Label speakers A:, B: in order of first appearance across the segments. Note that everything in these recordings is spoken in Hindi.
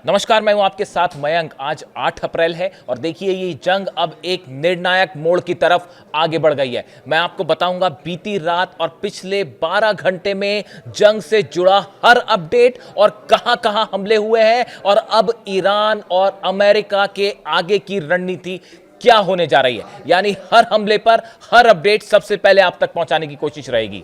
A: नमस्कार, मैं हूं आपके साथ मयंक। आज 8 अप्रैल है और देखिए ये जंग अब एक निर्णायक मोड़ की तरफ आगे बढ़ गई है। मैं आपको बताऊंगा बीती रात और पिछले 12 घंटे में जंग से जुड़ा हर अपडेट और कहां-कहां हमले हुए हैं और अब ईरान और अमेरिका के आगे की रणनीति क्या होने जा रही है। यानी हर हमले पर हर अपडेट सबसे पहले आप तक पहुंचाने की कोशिश रहेगी।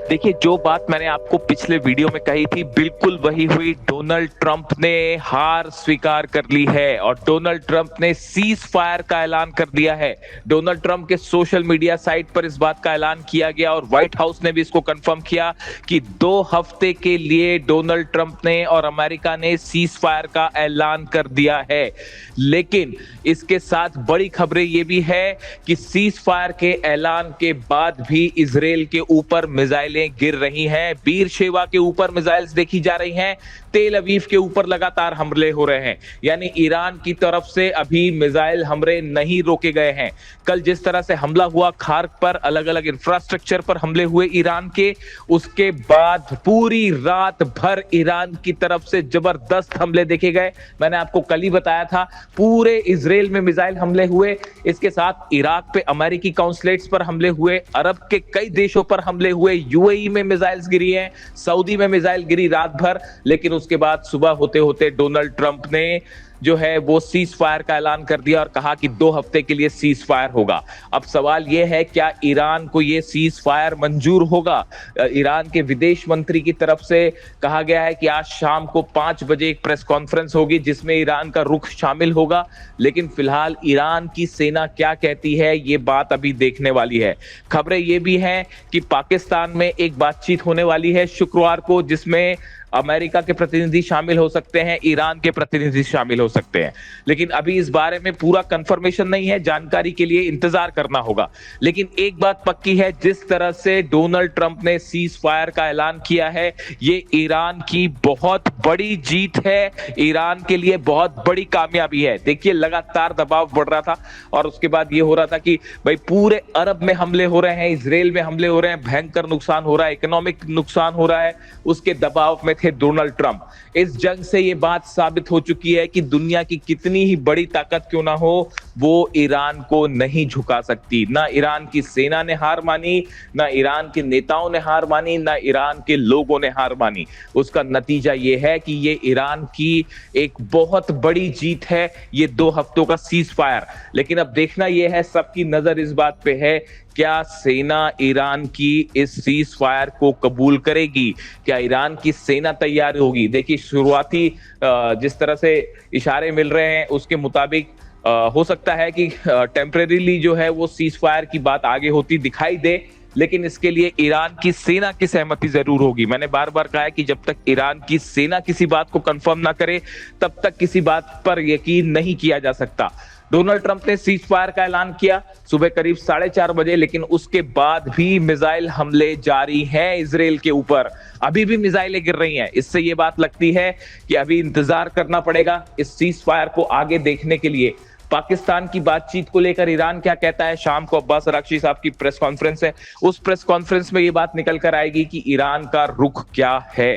B: देखिए, जो बात मैंने आपको पिछले वीडियो में कही थी बिल्कुल वही हुई। डोनाल्ड ट्रंप ने हार स्वीकार कर ली है और डोनाल्ड ट्रंप ने सीज फायर का ऐलान कर दिया है। डोनाल्ड ट्रंप के सोशल मीडिया साइट पर इस बात का ऐलान किया गया और व्हाइट हाउस ने भी इसको कंफर्म किया कि 2 हफ्ते के लिए डोनाल्ड ट्रंप ने और अमेरिका ने सीज फायर का ऐलान कर दिया है। लेकिन इसके साथ बड़ी खबरें ये भी है कि सीज फायर के ऐलान के बाद भी इजराइल के ऊपर मिसाइल गिर रही हैं। बीरशेवा के ऊपर मिसाइल्स देखी जा रही हैं। तेल अवीव के ऊपर लगातार हमले हो रहे हैं। यानी ईरान की तरफ से अभी मिसाइल हमले नहीं रोके गए हैं। कल जिस तरह से हमला हुआ खार्क पर, अलग अलग इंफ्रास्ट्रक्चर पर हमले हुए ईरान के, उसके बाद पूरी रात भर ईरान की तरफ से जबरदस्त हमले देखे गए। मैंने आपको कल ही बताया था, पूरे इजराइल में मिसाइल हमले हुए। इसके साथ इराक पे अमेरिकी काउंसलेट्स पर हमले हुए, अरब के कई देशों पर हमले हुए, यूएई में मिसाइल्स गिरी हैं, सऊदी में मिसाइल गिरी रात भर। लेकिन उसके बाद सुबह होते होते डोनाल्ड ट्रंप ने जो है वो सीज फायर का ऐलान कर दिया और कहा कि 2 हफ्ते के लिए सीज फायर होगा। अब सवाल यह है, क्या ईरान को यह सीज फायर मंजूर होगा? ईरान के विदेश मंत्री की तरफ से कहा गया है कि आज शाम को 5 बजे एक प्रेस कॉन्फ्रेंस होगी जिसमें ईरान का रुख शामिल होगा। लेकिन फिलहाल ईरान की सेना क्या कहती है, ये बात अभी देखने वाली है। खबरें ये भी हैं कि पाकिस्तान में एक बातचीत होने वाली है शुक्रवार को, जिसमें अमेरिका के प्रतिनिधि शामिल हो सकते हैं, ईरान के प्रतिनिधि शामिल हो सकते हैं। लेकिन अभी इस बारे में पूरा कंफर्मेशन नहीं है, जानकारी के लिए इंतजार करना होगा। लेकिन एक बात पक्की है, जिस तरह से डोनाल्ड ट्रंप ने सीज फायर का ऐलान किया है, ये ईरान की बहुत बड़ी जीत है, ईरान के लिए बहुत बड़ी कामयाबी है। देखिए, लगातार दबाव बढ़ रहा था और उसके बाद ये हो रहा था कि भाई पूरे अरब में हमले हो रहे हैं, इजराइल में हमले हो रहे हैं, भयंकर नुकसान हो रहा है, इकोनॉमिक नुकसान हो रहा है। उसके दबाव में थे डोनाल्ड ट्रंप। इस जंग से यह बात साबित हो चुकी है कि दुनिया की कितनी ही बड़ी ताकत क्यों ना हो, वो ईरान को नहीं झुका सकती। ना ईरान की सेना ने हार मानी, ना ईरान के नेताओं ने हार मानी, ना ईरान के लोगों ने हार मानी। उसका नतीजा यह है कि ये ईरान की एक बहुत बड़ी जीत है, ये 2 हफ्तों का सीज फायर। लेकिन अब देखना यह है, सबकी नजर इस बात पे है, क्या सेना ईरान की इस सीज फायर को कबूल करेगी? क्या ईरान की सेना तैयार होगी? देखिए, शुरुआती जिस तरह से इशारे मिल रहे हैं उसके मुताबिक हो सकता है कि टेम्परेरीली जो है वो सीज फायर की बात आगे होती दिखाई दे। लेकिन इसके लिए ईरान की सेना की सहमति जरूर होगी। मैंने बार बार कहा है कि जब तक ईरान की सेना किसी बात को कंफर्म ना करे, तब तक किसी बात पर यकीन नहीं किया जा सकता। डोनाल्ड ट्रंप ने सीज फायर का ऐलान किया सुबह करीब 4:30 बजे, लेकिन उसके बाद भी मिसाइल हमले जारी हैं इजराइल के ऊपर। अभी भी मिसाइलें गिर रही हैं। इससे यह बात लगती है कि अभी इंतजार करना पड़ेगा इस सीज फायर को आगे देखने के लिए। पाकिस्तान की बातचीत को लेकर ईरान क्या कहता है? शाम को अब्बास अरागची साहब की प्रेस कॉन्फ्रेंस है, उस प्रेस कॉन्फ्रेंस में यह बात निकल कर आएगी कि ईरान का रुख क्या है।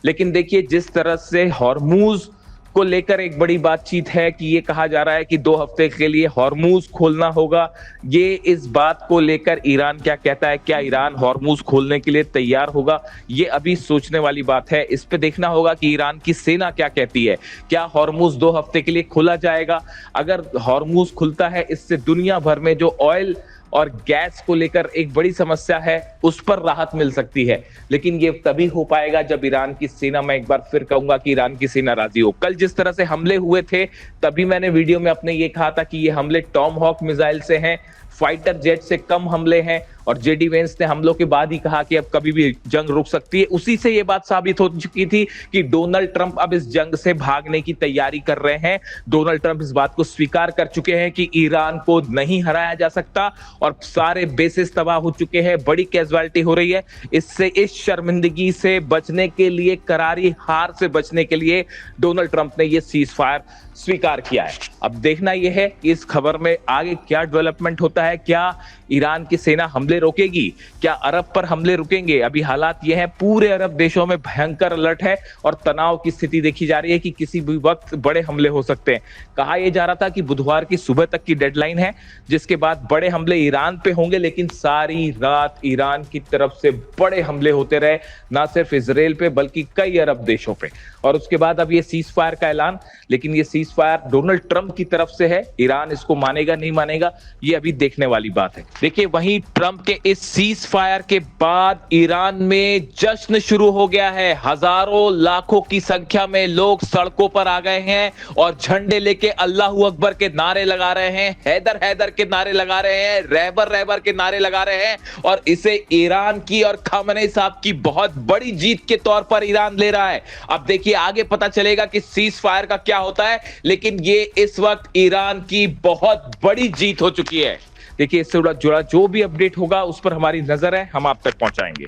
B: लेकिन देखिए, जिस तरह से हॉर्मूज को लेकर एक बड़ी बातचीत है कि ये कहा जा रहा है कि 2 हफ्ते के लिए हॉर्मूज खोलना होगा। ये इस बात को लेकर ईरान क्या कहता है, क्या ईरान हॉर्मूज खोलने के लिए तैयार होगा? ये अभी सोचने वाली बात है। इस पे देखना होगा कि ईरान की सेना क्या कहती है। क्या हॉर्मूज 2 हफ्ते के लिए खोला जाएगा? अगर हॉर्मूज खुलता है, इससे दुनिया भर में जो ऑयल और गैस को लेकर एक बड़ी समस्या है, उस पर राहत मिल सकती है। लेकिन ये तभी हो पाएगा जब ईरान की सेना, मैं एक बार फिर कहूंगा कि ईरान की सेना राजी हो। कल जिस तरह से हमले हुए थे, तभी मैंने वीडियो में अपने ये कहा था कि ये हमले टॉम हॉक मिसाइल से हैं, फाइटर जेट से कम हमले हैं। और जेडी वेंस ने हमलों के बाद ही कहा कि अब कभी भी जंग रुक सकती है। उसी से यह बात साबित हो चुकी थी कि डोनाल्ड ट्रंप अब इस जंग से भागने की तैयारी कर रहे हैं। डोनाल्ड ट्रंप इस बात को स्वीकार कर चुके हैं कि ईरान को नहीं हराया जा सकता और सारे बेसिस तबाह हो चुके हैं, बड़ी कैजुअलिटी हो रही है। इससे, इस शर्मिंदगी से बचने के लिए, करारी हार से बचने के लिए डोनाल्ड ट्रंप ने यह सीज फायर स्वीकार किया है। अब देखना यह है कि इस खबर में आगे क्या डेवलपमेंट होता है। क्या ईरान की सेना हमले रोकेगी? क्या अरब पर हमले रुकेंगे? अभी हालात ये हैं, पूरे अरब देशों में भयंकर अलर्ट है और तनाव की स्थिति देखी जा रही है कि किसी भी वक्त बड़े हमले हो सकते हैं। कहा यह जा रहा था कि बुधवार की सुबह तक की डेडलाइन है, जिसके बाद बड़े हमले ईरान पे होंगे, लेकिन सारी रात ईरान की तरफ से बड़े हमले होते रहे, ना सिर्फ इजराइल पे बल्कि कई अरब देशों पे। और उसके बाद अब ये सीज फायर का ऐलान, लेकिन ये सीज फायर डोनाल्ड ट्रंप की तरफ से है। ईरान इसको मानेगा नहीं मानेगा, ये अभी देखने वाली बात है। देखिए, वहीं ट्रंप के इस सीज फायर के बाद ईरान में जश्न शुरू हो गया है। हजारों लाखों की संख्या में लोग सड़कों पर आ गए हैं और झंडे लेके अल्लाहू अकबर के नारे लगा रहे हैं, हैदर हैदर के नारे लगा रहे हैं, रहबर रहबर के नारे लगा रहे हैं। और इसे ईरान की और खामेनेई साहब की बहुत बड़ी जीत के तौर पर ईरान ले रहा है। अब देखिए आगे पता चलेगा कि सीज फायर का क्या होता है, लेकिन ये इस वक्त ईरान की बहुत बड़ी जीत हो चुकी है। देखिए, इससे जुड़ा जो भी अपडेट होगा उस पर हमारी नजर है, हम आप तक पहुंचाएंगे।